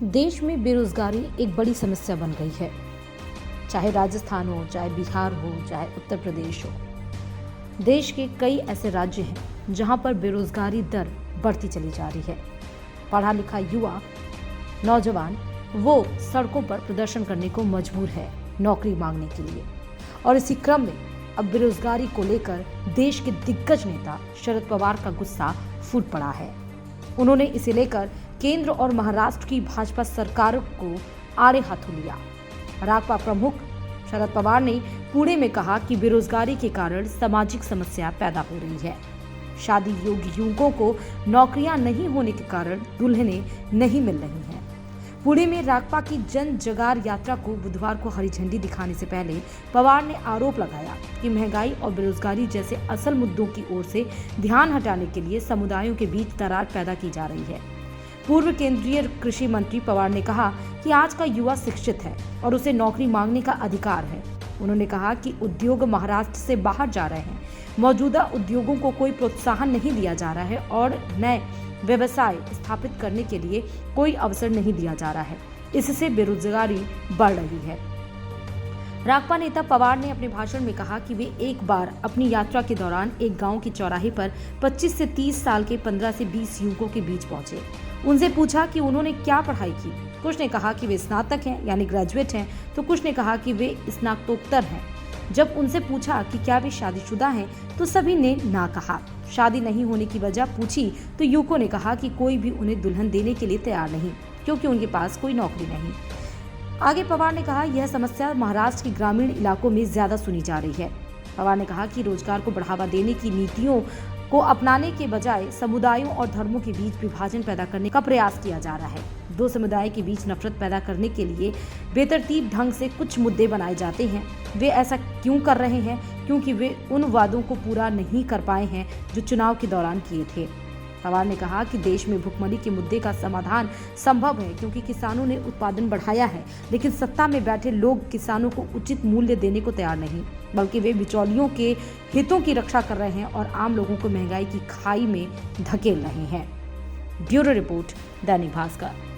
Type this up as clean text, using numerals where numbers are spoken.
देश में बेरोजगारी एक बड़ी समस्या बन गई है। चाहे राजस्थान हो, चाहे बिहार हो, चाहे उत्तर प्रदेश हो। देश के कई ऐसे राज्य हैं जहां पर बेरोजगारी दर बढ़ती चली जा रही है। पढ़ा लिखा युवा नौजवान वो सड़कों पर प्रदर्शन करने को मजबूर है नौकरी मांगने के लिए। और इसी क्रम में अब बेरोजगारी को लेकर देश के दिग्गज नेता शरद पवार का गुस्सा फूट पड़ा है। उन्होंने इसे लेकर केंद्र और महाराष्ट्र की भाजपा सरकार को आड़े हाथों लिया। राकपा प्रमुख शरद पवार ने पुणे में कहा कि बेरोजगारी के कारण सामाजिक समस्या पैदा हो रही है। शादी योग्य युवकों को नौकरियां नहीं होने के कारण दुल्हनें नहीं मिल रही हैं। पुणे में राकपा की जन जगार यात्रा को बुधवार को हरी झंडी दिखाने से पहले पवार ने आरोप लगाया कि महंगाई और बेरोजगारी जैसे असल मुद्दों की ओर से ध्यान हटाने के लिए समुदायों के बीच दरार पैदा की जा रही है। पूर्व केंद्रीय कृषि मंत्री पवार ने कहा कि आज का युवा शिक्षित है और उसे नौकरी मांगने का अधिकार है। उन्होंने कहा कि उद्योग महाराष्ट्र से बाहर जा रहे हैं। मौजूदा उद्योगों को कोई प्रोत्साहन नहीं दिया जा रहा है और नए व्यवसाय स्थापित करने के लिए कोई अवसर नहीं दिया जा रहा है। इससे बेरोजगारी बढ़ रही है। राकपा नेता पवार ने अपने भाषण में कहा कि वे एक बार अपनी यात्रा के दौरान एक गांव के चौराहे पर 25 से 30 साल के 15 से 20 युवकों के बीच पहुंचे। उनसे पूछा कि उन्होंने क्या पढ़ाई की। कुछ ने कहा कि वे स्नातक हैं यानी ग्रेजुएट हैं, तो कुछ ने कहा कि वे स्नातकोत्तर हैं। जब उनसे पूछा कि क्या वे शादीशुदा हैं तो सभी ने ना कहा। शादी नहीं होने की वजह पूछी तो युवकों ने कहा कि कोई भी उन्हें दुल्हन देने के लिए तैयार नहीं, क्योंकि उनके पास कोई नौकरी नहीं। आगे पवार ने कहा यह समस्या महाराष्ट्र के ग्रामीण इलाकों में ज्यादा सुनी जा रही है। पवार ने कहा कि रोजगार को बढ़ावा देने की नीतियों को अपनाने के बजाय समुदायों और धर्मों के बीच विभाजन पैदा करने का प्रयास किया जा रहा है। दो समुदाय के बीच नफरत पैदा करने के लिए बेतरतीब ढंग से कुछ मुद्दे बनाए जाते हैं। वे ऐसा क्यों कर रहे हैं? क्योंकि वे उन वादों को पूरा नहीं कर पाए हैं जो चुनाव के दौरान किए थे। पवार ने कहा कि देश में भुखमरी के मुद्दे का समाधान संभव है क्योंकि किसानों ने उत्पादन बढ़ाया है, लेकिन सत्ता में बैठे लोग किसानों को उचित मूल्य देने को तैयार नहीं, बल्कि वे बिचौलियों के हितों की रक्षा कर रहे हैं और आम लोगों को महंगाई की खाई में धकेल रहे हैं। Bureau report, Dainik Bhaskar.